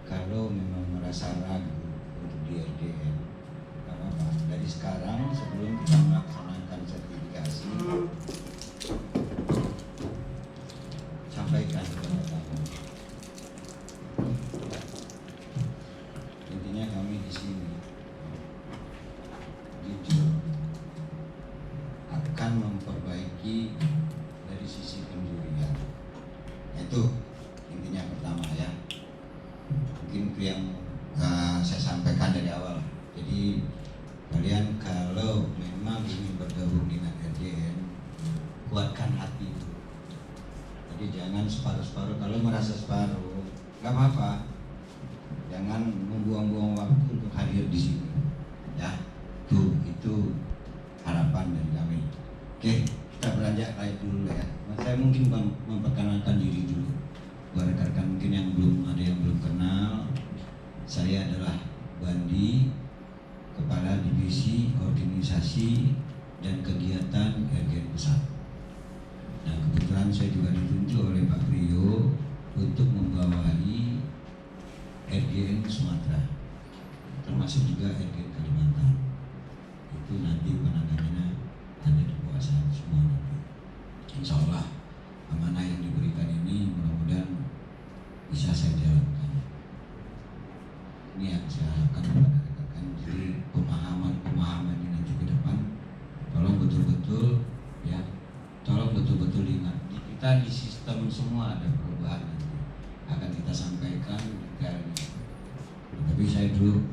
kalau memang merasa ragu untuk di RDN, nggak apa-apa. Dari sekarang sebelum kita melaksanakan sertifikasi, sampaikan kepada kami. Intinya kami di sini jujur akan memperbaiki dari sisi penjurian. Itu intinya pertama ya. Mungkin itu yang saya sampaikan dari awal. Jadi kalian kalau memang ingin bergabung dengan RDN, kuatkan hati. Jadi jangan separuh-separuh. Kalau merasa separuh, nggak apa-apa. Jangan membuang-buang waktu untuk hadir di sini. Ya, itu harapan dari kami. Oke, kita beranjak lain dulu ya. Saya mungkin memperkenalkan diri dulu. Buat rekan-rekan mungkin yang belum kenal, saya adalah Bandi, Kepala Divisi Organisasi dan Kegiatan RDN Pusat. Nah, kebetulan saya juga ditunjuk oleh Pak Priyo untuk membawahi RDN Sumatera, termasuk juga RDN Kalimantan. Itu nanti penanganannya ada di bawah saya semua nanti. Insya Allah amanah yang diberikan ini mudah-mudahan bisa saya jalankan. Ini yang saya harapkan kepada rekan-rekan. Jadi pemahaman ini nanti ke depan, tolong betul-betul ya, tolong betul-betul ingat. Kita di sistem semua ada perubahan nanti akan kita sampaikan detailnya. Tapi saya dulu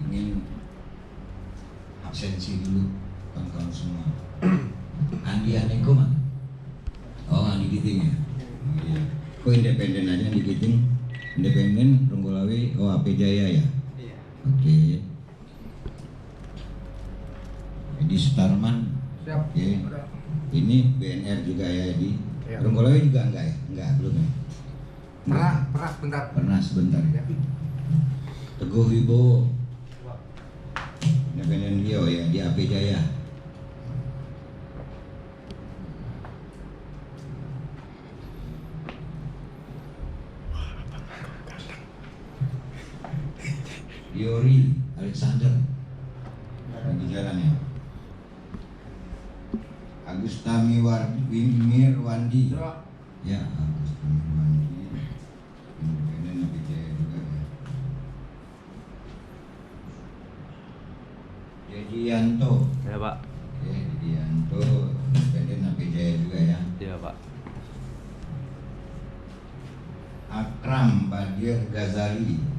ingin absensi dulu kawan-kawan semua. Andi Aneko mana? Oh, Andi Giting ya? Iya. Kok independen aja Andi Giting? Independen, Ronggolawe, oh AP Jaya ya? Iya. Oke. Edi Sutarman. Siap. Oke. Ini BNR juga ya Edi? Ya. Ronggolawe juga enggak ya? Enggak, belum ya? Pernah sebentar ya. Teguh Wibowo. Independen Rio ya, di AP Jaya. Yori Alexander lagi jalan ya. Agustami Wimir Wandi ya, Agustami Wandi independen AP Jaya juga ya. Dedi Yanto ya Pak. Oke, Dedi Yanto independen AP Jaya juga ya. Iya Pak. Akram Badir Ghazali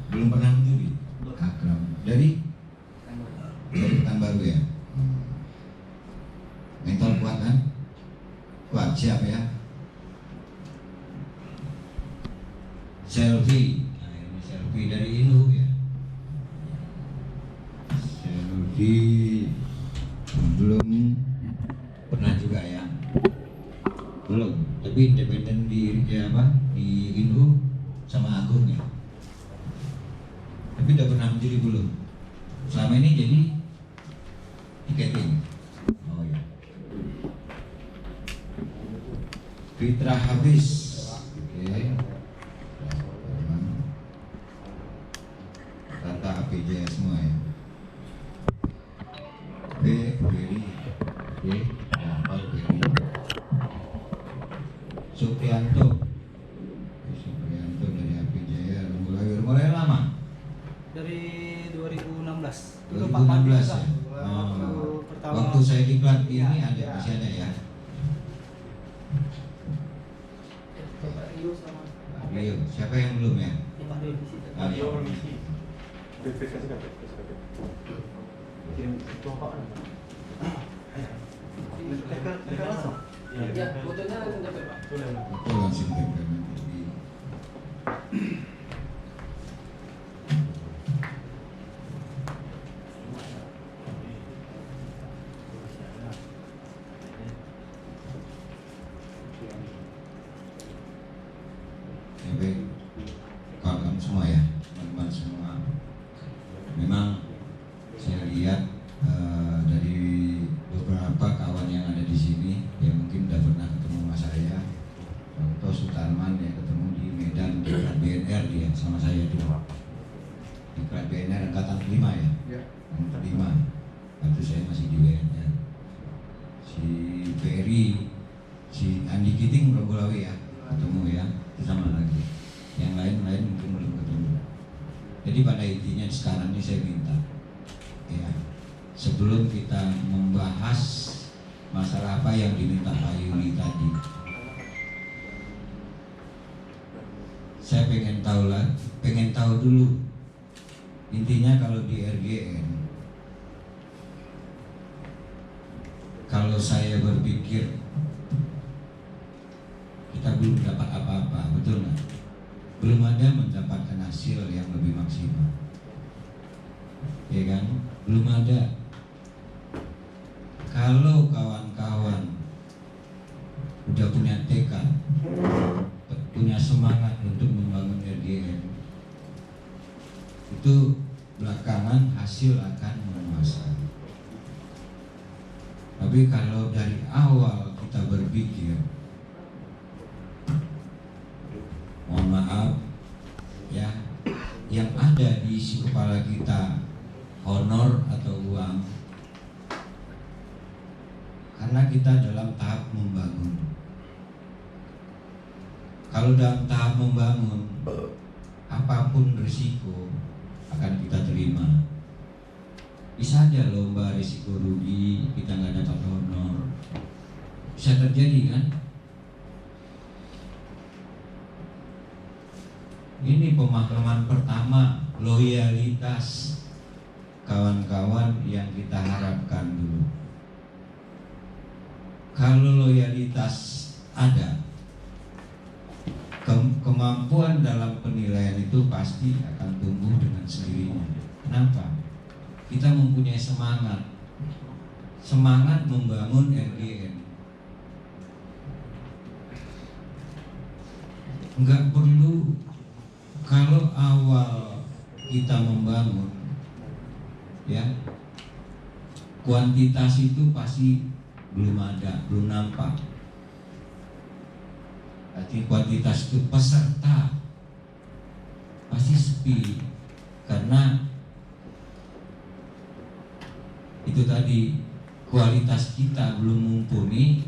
belum pernah menjadi Akram dari Pekanbaru ya. Mental kuat kan? Kuat, siap ya. Selfie, nah ini selfie dari Indo ya. Selfie belum pernah juga ya. Belum, tapi independen di ya apa? Di Indo sama Agung ya. Tapi udah pernah menjadi belum? Selama ini jadi tiketing. Oh ya. Fitra Habis. Oke. Tata APJ semua ya. Beri. Oke. Hafal Beri. Suprianto. Suprianto dari APJ ya. Mulai lama. Dari 2016. 2016 ya. Waktu saya diklat ini ya, ada masih ada ya. Pak Rio sama Rio, siapa yang belum ya? Pak Rio di situ. Rio misi. Kirim itu apa kan? Tekan langsung. Ya, fotonya langsung dapat Pak. Itu langsung tempel nanti. Baik, kawan-kawan semua ya, teman-teman semua. Memang saya lihat dari beberapa kawan yang ada di sini, ya mungkin udah pernah ketemu sama saya, contoh Sutarman ya, diklat BNR dia sama saya di diklat BNR angkatan kelima ya. Ya. Angkatan kelima. Waktu saya masih di BNR. Si Ferry, si Andi Kiting Ronggolawe ya, ketemu ya, itu sama lagi. Yang lain-lain mungkin belum ketemu. Jadi pada intinya sekarang ini saya minta, ya, sebelum kita membahas masalah apa yang diminta Pak Yuli tadi, saya pengen tahu dulu intinya kalau di RGN. Kalau saya berpikir kita belum dapat apa-apa, betul nggak? Belum ada mendapatkan hasil yang lebih maksimal, ya kan? Belum ada. Kalau kawan-kawan udah punya tekad, punya semangat untuk membangun RGN, itu belakangan hasil akan menguasai. Tapi kalau dari awal kita berpikir, mohon maaf ya, yang ada di isi kepala kita honor atau uang, karena kita dalam tahap membangun. Kalau dalam tahap membangun, apapun risiko akan kita terima. Bisa aja lomba risiko rugi, kita nggak dapat honor, bisa terjadi kan? Ini pemahaman pertama, loyalitas kawan-kawan yang kita harapkan dulu. Kalau loyalitas ada, kemampuan dalam penilaian itu pasti akan tumbuh dengan sendirinya. Kenapa? Kita mempunyai semangat membangun RGN. Enggak perlu, kalau awal kita membangun, ya, kuantitas itu pasti belum ada, belum nampak. Arti kuantitas itu peserta pasti sepi, karena itu tadi, kualitas kita belum mumpuni.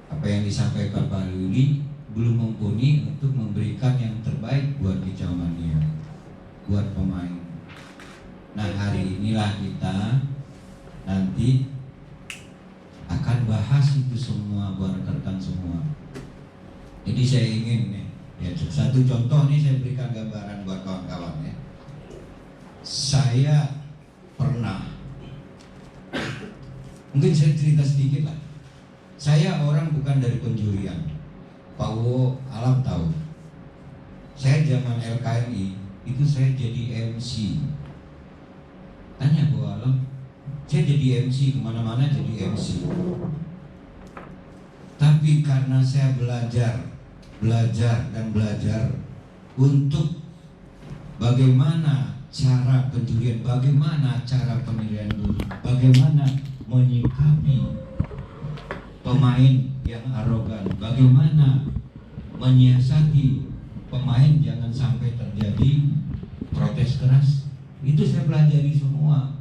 Apa yang disampaikan Pak Yuli, belum mumpuni untuk memberikan yang terbaik buat Kicau Mania, buat pemain. Nah, hari inilah kita nanti akan bahas itu semua buat rekan-rekan semua. Jadi saya ingin nih, ya, satu contoh nih saya berikan gambaran buat kawan-kawan ya. Saya pernah, mungkin saya cerita sedikit lah. Saya orang bukan dari penjurian. Pak Wo Alam tahu. Saya zaman LKMI itu saya jadi MC. Tanya Bu Alam, saya jadi MC kemana-mana, jadi MC. Tapi karena saya belajar untuk bagaimana cara penjurian, bagaimana cara penilaian dulu, bagaimana menyikapi pemain yang arogan, bagaimana menyiasati pemain jangan sampai terjadi protes keras. Itu saya pelajari semua.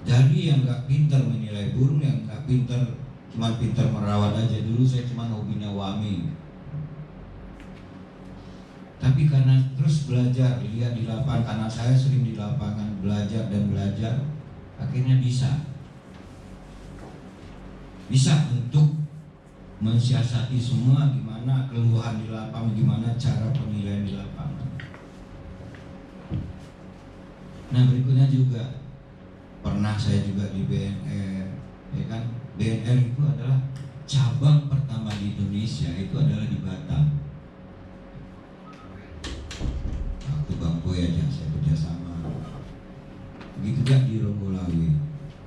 Jadi yang nggak pintar menilai burung, yang nggak pintar, cuma pintar merawat aja. Dulu saya cuma hobinya wami. Tapi karena terus belajar, lihat di lapangan, karena saya sering di lapangan belajar dan belajar, akhirnya bisa untuk mensiasati semua, gimana keluhan di lapangan, gimana cara penilaian di lapangan. Nah, berikutnya juga pernah saya juga di BNR, ya kan? BNR itu adalah cabang pertama di Indonesia, itu adalah di Batam. Waktu Bang Boy aja saya kerjasama. Begitu juga di Ronggolawe.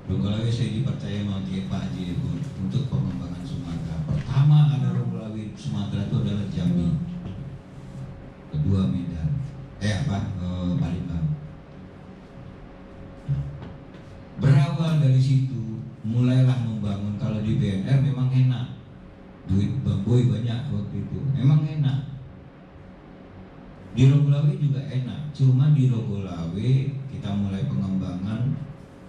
Ronggolawe saya dipercaya sama Pak Jebon untuk pengembangan Sumatera. Pertama ada Ronggolawe Sumatera itu adalah Jambi. Kedua Medan. Palembang. Berawal dari situ, mulailah membangun. Kalau di BNR memang enak, duit Bang Boy banyak waktu itu. memang enak. Di Rogolawe juga enak, cuma di Rogolawe kita mulai pengembangan,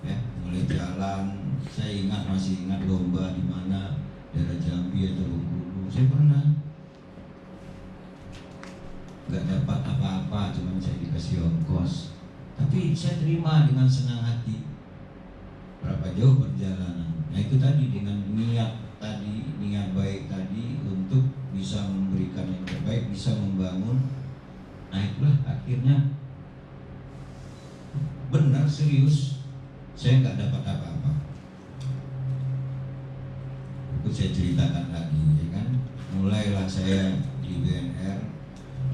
ya, mulai jalan. Saya masih ingat lomba di mana, daerah Jambi atau Bengkulu. Saya pernah nggak dapat apa-apa, cuma saya dikasih ongkos, tapi saya terima dengan senang hati. Berapa jauh perjalanan? Nah itu tadi, dengan niat tadi, niat baik tadi untuk bisa memberikan yang terbaik, bisa membangun. Nah itulah akhirnya benar, serius, saya nggak dapat apa-apa. Itu saya ceritakan lagi, ya kan. Mulailah saya di BNR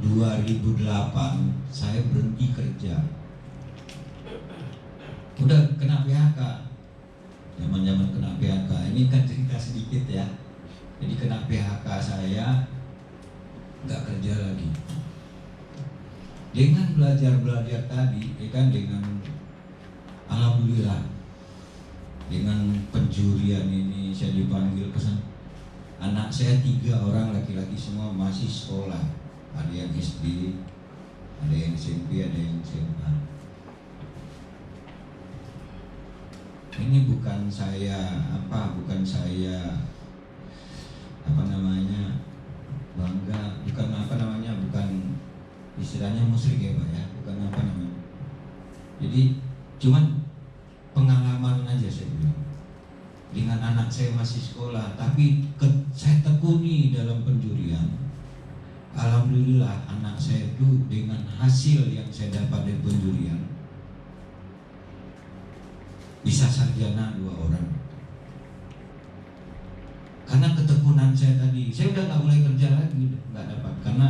2008, saya berhenti kerja. Udah kena PHK. Zaman-zaman kena PHK. Ini kan cerita sedikit ya. Jadi kena PHK, saya nggak kerja lagi. Dengan belajar tadi, ya kan, dengan alhamdulillah, dengan penjurian ini saya dipanggil ke sana. Anak saya 3 orang laki-laki, semua masih sekolah. Ada yang SD, ada yang SMP, ada yang SMA. Ini bukan saya bangga, bukan istilahnya musyrik ya Pak ya, bukan jadi cuman pengalaman aja saya bilang. Dengan anak saya masih sekolah, tapi saya tekuni dalam penjurian. Alhamdulillah anak saya itu dengan hasil yang saya dapat dari penjurian bisa sarjana 2 orang. Karena ketekunan saya tadi, saya udah nggak mulai kerja lagi, nggak dapat. Karena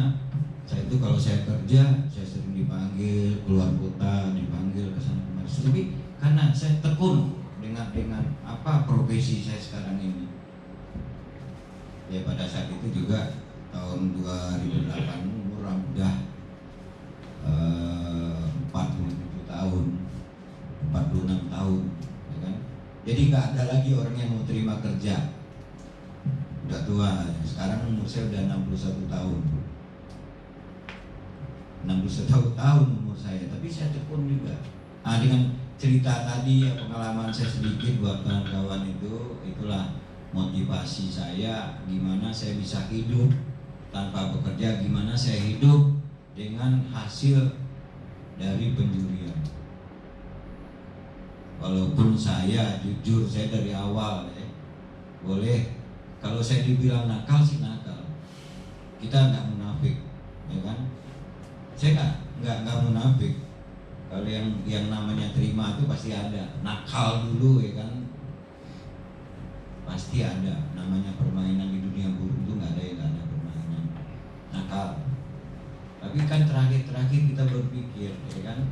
saya itu kalau saya kerja, saya sering dipanggil keluar kota, dipanggil ke sana kemari. Tapi karena saya tekun dengan apa profesi saya sekarang ini. Ya pada saat itu juga tahun 2008 umur udah 47 tahun, 46 tahun, ya kan? Jadi nggak ada lagi orang yang mau terima kerja. Udah tua, sekarang umur saya udah 61 tahun. 61 tahun umur saya, tapi saya tekun juga. Nah, dengan cerita tadi, ya, pengalaman saya sedikit buat kawan-kawan itulah motivasi saya, gimana saya bisa hidup tanpa bekerja, gimana saya hidup dengan hasil dari penjurian. Walaupun saya jujur, saya dari awal ya, boleh kalau saya dibilang nakal sih nakal. Kita nggak munafik, ya kan? Saya nggak munafik. Kalau yang namanya terima itu pasti ada. Nakal dulu, ya kan? Pasti ada. Namanya permainan di dunia buruk itu nggak ada yang nggak ada permainan. Nakal. Tapi kan terakhir kita berpikir, ya kan?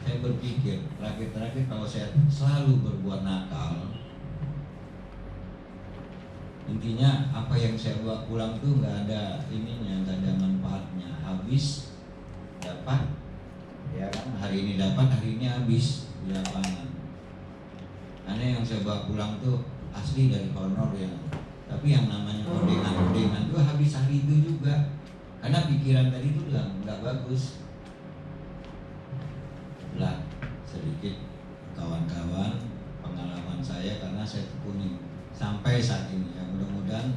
Saya berpikir terakhir kalau saya selalu berbuat nakal, intinya apa yang saya bawa pulang tuh nggak ada ininya, nggak ada manfaatnya. Habis dapat, ya kan, hari ini dapat, hari ini habis di lapangan. Karena yang saya bawa pulang tuh asli dari honor ya, tapi yang namanya kodengan tuh habis hari itu juga, karena pikiran tadi tuh nggak bagus. Lah sedikit kawan-kawan pengalaman saya, karena saya tekuni sampai saat ini ya, mudah-mudahan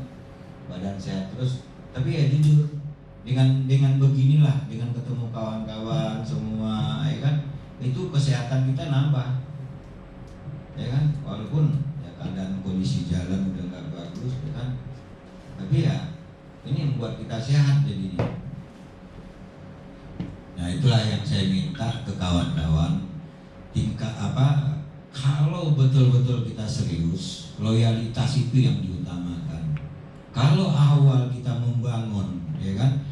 badan sehat terus. Tapi ya jujur, dengan beginilah, dengan ketemu kawan-kawan semua, ya kan, itu kesehatan kita nambah, ya kan, walaupun ya keadaan kondisi jalan udah nggak bagus, ya kan, tapi ya ini membuat kita sehat jadinya. Nah itulah yang saya minta ke kawan-kawan, kalau betul-betul kita serius, loyalitas itu yang diutamakan. Kalau awal kita membangun, ya kan,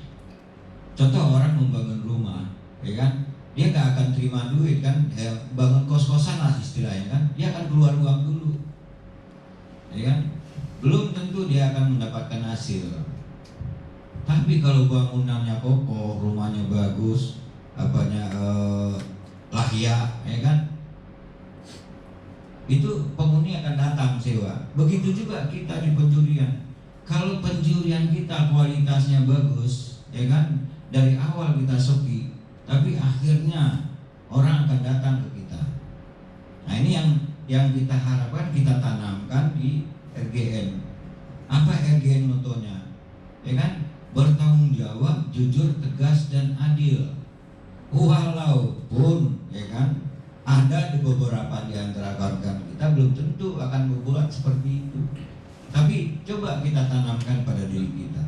contoh orang membangun rumah, ya kan, dia nggak akan terima duit kan, ya, bangun kos-kosan lah istilahnya kan, dia akan keluar uang dulu, ya kan, belum tentu dia akan mendapatkan hasil. Tapi kalau bangunannya kokoh, rumahnya bagus, layak, ya kan, itu penghuni akan datang sewa. Begitu juga kita di penjurian. Kalau penjurian kita kualitasnya bagus, ya kan, dari awal kita sepi, tapi akhirnya orang akan datang ke kita. Nah ini yang kita harapkan kita tanamkan di RGN. Apa RGN motonya? Ya kan, bertanggung jawab, jujur, tegas dan adil. Walaupun ya kan ada di beberapa di antara kawan-kawan kita belum tentu akan berbuat seperti itu. Tapi coba kita tanamkan pada diri kita,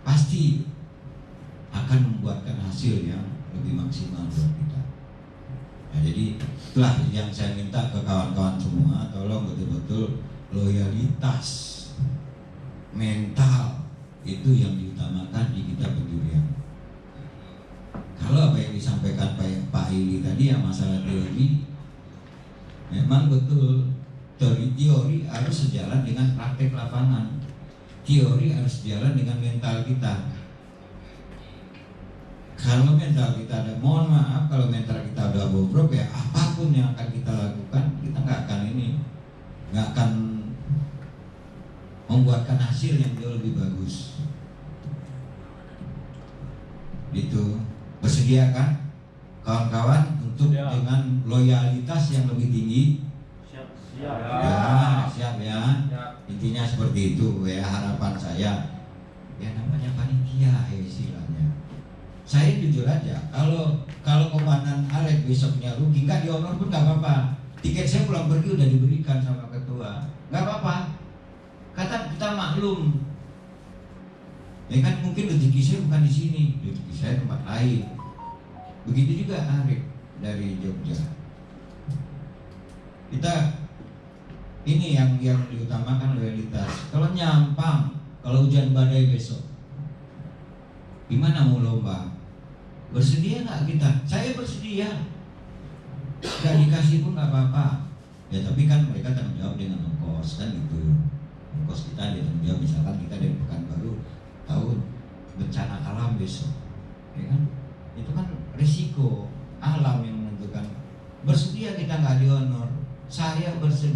pasti akan membuatkan hasil yang lebih maksimal buat kita. Nah, jadi itulah yang saya minta ke kawan-kawan semua, tolong betul-betul loyalitas mental itu yang diutamakan di kita penjurian. Kalau apa yang disampaikan Pak Ili tadi yang masalah teori, memang betul. Teori harus sejalan dengan praktek lapangan. Teori harus sejalan dengan mental kita. Kalau mental kita ada, mohon maaf, kalau mental kita udah bobrok, ya apapun yang akan kita lakukan, kita nggak akan membuatkan hasil yang jauh lebih bagus. Itu bersedia kan, kawan-kawan, untuk dengan loyalitas yang lebih tinggi? Ya, siap ya. Intinya seperti itu ya harapan saya. Ya namanya panitia ya istilahnya. Saya jujur aja, kalau komandan Alek besoknya rugi, nggak dihonor pun nggak apa-apa. Tiket saya pulang pergi udah diberikan sama ketua, nggak apa-apa. Kata kita maklum. Ya kan mungkin rezeki saya bukan di sini, rezeki saya tempat lain. Begitu juga Arif dari Jogja. Kita ini yang diutamakan loyalitas. Kalau nyampang, kalau hujan badai besok, gimana mau lomba? Bersedia nggak kita? Saya bersedia. Nggak dikasih pun nggak apa-apa. Ya tapi kan mereka tanggung jawab dengan ongkos kan gitu. Ongkos kita dia tanggung jawab. Misalkan kita dari Pekanbaru tahu bencana alam besok, ya kan? Itu kan risiko alam yang menentukan. Bersedia kita nggak dihonor. Saya bersedia.